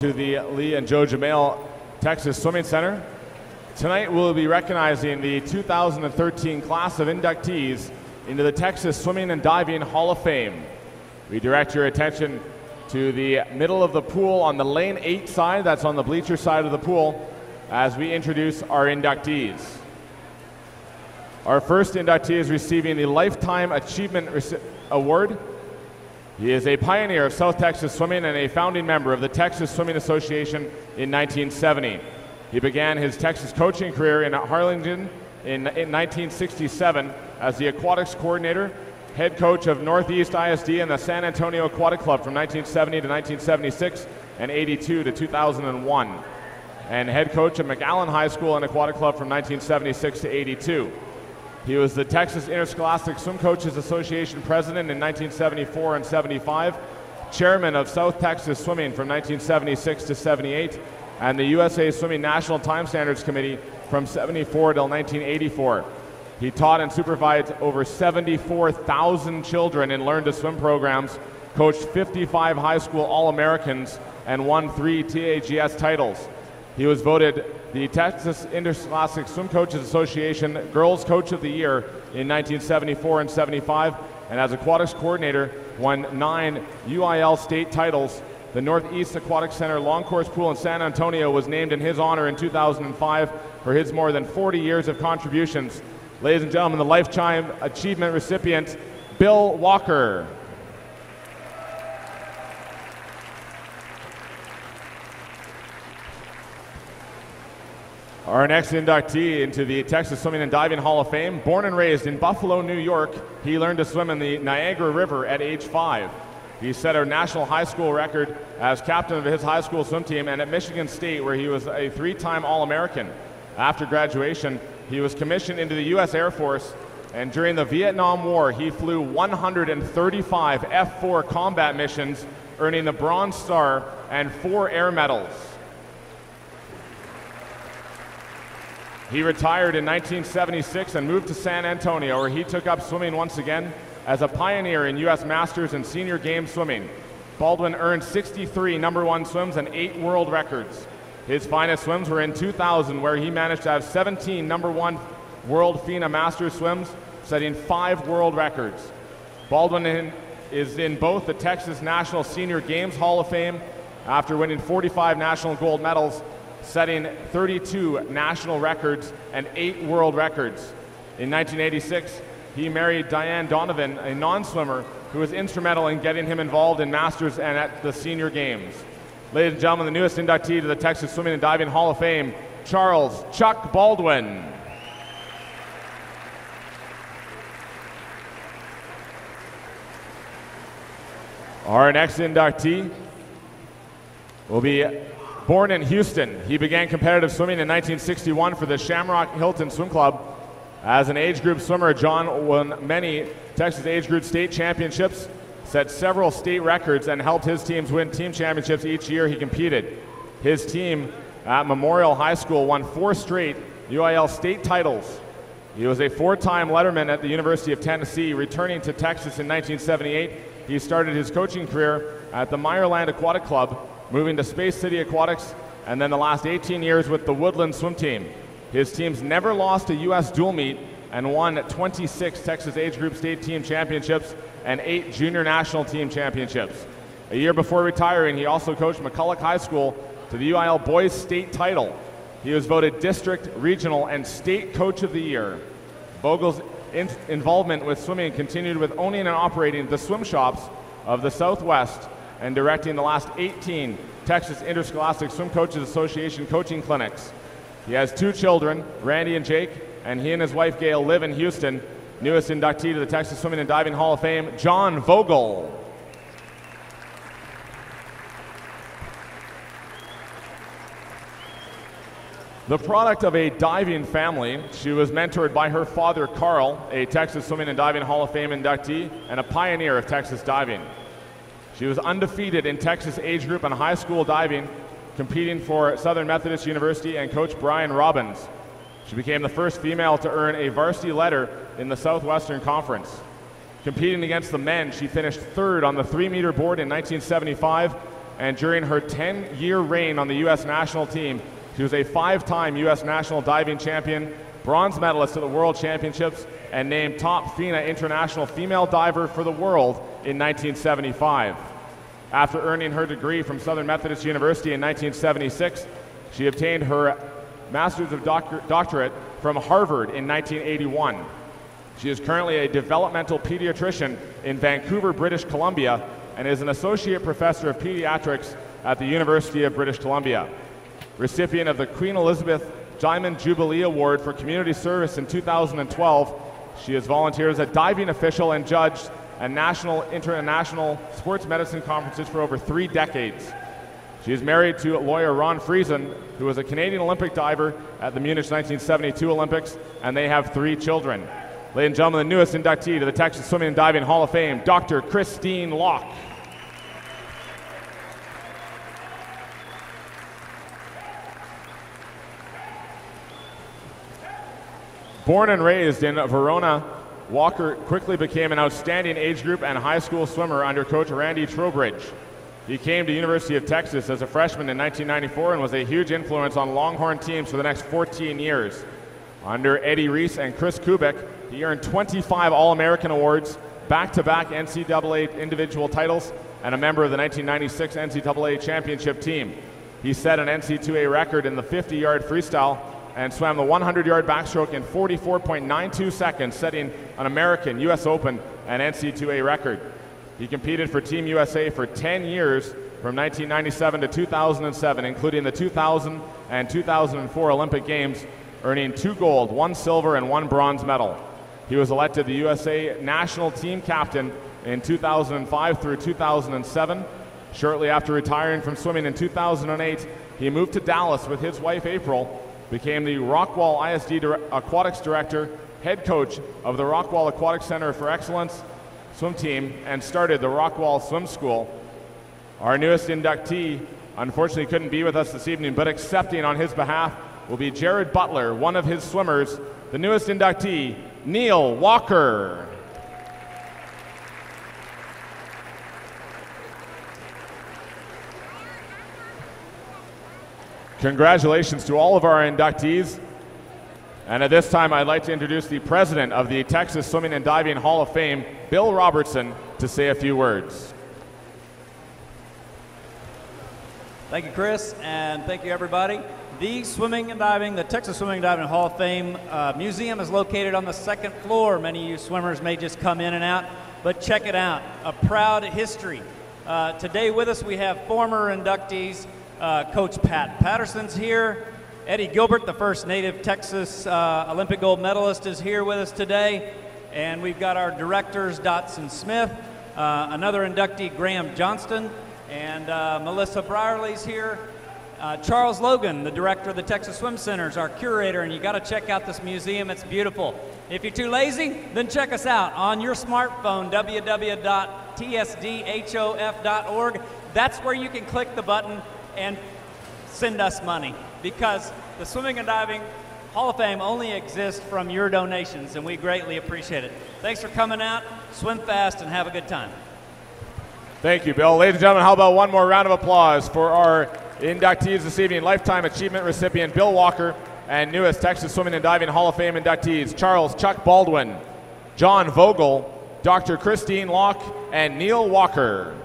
To the Lee and Joe Jamail Texas Swimming Center. Tonight we'll be recognizing the 2013 class of inductees into the Texas Swimming and Diving Hall of Fame. We direct your attention to the middle of the pool on the lane 8 side, that's on the bleacher side of the pool, as we introduce our inductees. Our first inductee is receiving the Lifetime Achievement Award. He is a pioneer of South Texas swimming and a founding member of the Texas Swimming Association in 1970. He began his Texas coaching career in Harlingen in 1967 as the aquatics coordinator, head coach of Northeast ISD and the San Antonio Aquatic Club from 1970 to 1976 and 82 to 2001, and head coach of McAllen High School and Aquatic Club from 1976 to 82. He was the Texas Interscholastic Swim Coaches Association president in 1974 and 75, chairman of South Texas Swimming from 1976 to 78, and the USA Swimming National Time Standards Committee from 74 till 1984. He taught and supervised over 74,000 children in Learn to Swim programs, coached 55 high school All-Americans, and won 3 TAGS titles. He was voted the Texas Interscholastic Swim Coaches Association Girls Coach of the Year in 1974 and 75, and as aquatics coordinator, won 9 UIL state titles. The Northeast Aquatic Center Long Course Pool in San Antonio was named in his honor in 2005 for his more than 40 years of contributions. Ladies and gentlemen, the Lifetime Achievement recipient, Bill Walker. Our next inductee into the Texas Swimming and Diving Hall of Fame, born and raised in Buffalo, New York, he learned to swim in the Niagara River at age 5. He set a national high school record as captain of his high school swim team and at Michigan State, where he was a 3-time All-American. After graduation, he was commissioned into the U.S. Air Force, and during the Vietnam War, he flew 135 F-4 combat missions, earning the Bronze Star and 4 air medals. He retired in 1976 and moved to San Antonio, where he took up swimming once again as a pioneer in U.S. Masters and Senior Games swimming. Baldwin earned 63 #1 swims and 8 world records. His finest swims were in 2000, where he managed to have 17 #1 World FINA Masters swims, setting 5 world records. Baldwin is in both the Texas National Senior Games Hall of Fame after winning 45 national gold medals, setting 32 national records and 8 world records. In 1986, he married Diane Donovan, a non-swimmer who was instrumental in getting him involved in Masters and at the Senior Games. Ladies and gentlemen, the newest inductee to the Texas Swimming and Diving Hall of Fame, Charles Chuck Baldwin. Our next inductee will be born in Houston. He began competitive swimming in 1961 for the Shamrock Hilton Swim Club. As an age group swimmer, John won many Texas age group state championships, set several state records, and helped his teams win team championships each year he competed. His team at Memorial High School won 4 straight UIL state titles. He was a 4-time letterman at the University of Tennessee. Returning to Texas in 1978, he started his coaching career at the Meyerland Aquatic Club, moving to Space City Aquatics, and then the last 18 years with the Woodland Swim Team. His teams never lost a U.S. dual meet and won 26 Texas Age Group State Team Championships and 8 Junior National Team Championships. A year before retiring, he also coached McCulloch High School to the UIL Boys State title. He was voted District, Regional, and State Coach of the Year. Vogle's involvement with swimming continued with owning and operating the swim shops of the Southwest and directing the last 18 Texas Interscholastic Swim Coaches Association coaching clinics. He has 2 children, Randy and Jake, and he and his wife Gail live in Houston. Newest inductee to the Texas Swimming and Diving Hall of Fame, John Vogle. The product of a diving family, she was mentored by her father, Carl, a Texas Swimming and Diving Hall of Fame inductee and a pioneer of Texas diving. She was undefeated in Texas age group and high school diving, competing for Southern Methodist University and Coach Brian Robbins. She became the first female to earn a varsity letter in the Southwestern Conference. Competing against the men, she finished 3rd on the 3-meter board in 1975, and during her 10-year reign on the U.S. national team, she was a 5-time U.S. national diving champion, bronze medalist at the World Championships, and named top FINA International Female Diver for the World in 1975. After earning her degree from Southern Methodist University in 1976, she obtained her Master's of Doctorate from Harvard in 1981. She is currently a developmental pediatrician in Vancouver, British Columbia, and is an associate professor of pediatrics at the University of British Columbia. Recipient of the Queen Elizabeth Diamond Jubilee Award for Community Service in 2012, she has volunteered as a diving official and judged at national, international sports medicine conferences for over 3 decades. She is married to lawyer Ron Friesen, who was a Canadian Olympic diver at the Munich 1972 Olympics, and they have 3 children. Ladies and gentlemen, the newest inductee to the Texas Swimming and Diving Hall of Fame, Dr. Christine Lock. Born and raised in Verona, Walker quickly became an outstanding age group and high school swimmer under coach Randy Trowbridge. He came to University of Texas as a freshman in 1994 and was a huge influence on Longhorn teams for the next 14 years. Under Eddie Reese and Chris Kubik, he earned 25 All-American awards, back-to-back NCAA individual titles, and a member of the 1996 NCAA championship team. He set an NC2A record in the 50-yard freestyle and swam the 100-yard backstroke in 44.92 seconds, setting an American, U.S. Open, and NC2A record. He competed for Team USA for 10 years from 1997 to 2007, including the 2000 and 2004 Olympic Games, earning 2 gold, 1 silver, and 1 bronze medal. He was elected the USA national team captain in 2005 through 2007. Shortly after retiring from swimming in 2008, he moved to Dallas with his wife April, became the Rockwall ISD Aquatics Director, head coach of the Rockwall Aquatic Center for Excellence swim team, and started the Rockwall Swim School. Our newest inductee unfortunately couldn't be with us this evening, but accepting on his behalf will be Jared Butler, one of his swimmers, the newest inductee, Neil Walker. Congratulations to all of our inductees. And at this time, I'd like to introduce the president of the Texas Swimming and Diving Hall of Fame, Bill Robertson, to say a few words. Thank you, Chris, and thank you, everybody. The Texas Swimming and Diving Hall of Fame museum is located on the 2nd floor. Many of you swimmers may just come in and out, but check it out. A proud history. Today with us, we have former inductees. Coach Pat Patterson's here. Eddie Gilbert, the first native Texas Olympic gold medalist, is here with us today. And we've got our directors, Dotson Smith, another inductee, Graham Johnston, and Melissa Brierley's here. Charles Logan, the director of the Texas Swim Center, is our curator, and you got to check out this museum. It's beautiful. If you're too lazy, then check us out on your smartphone, www.tsdhof.org. That's where you can click the button and send us money, because the Swimming and Diving Hall of Fame only exists from your donations, and we greatly appreciate it. Thanks for coming out. Swim fast and have a good time. Thank you, Bill. Ladies and gentlemen, how about one more round of applause for our inductees this evening, Lifetime Achievement recipient Bill Walker, and newest Texas Swimming and Diving Hall of Fame inductees Charles Chuck Baldwin, John Vogle, Dr. Christine Lock, and Neil Walker.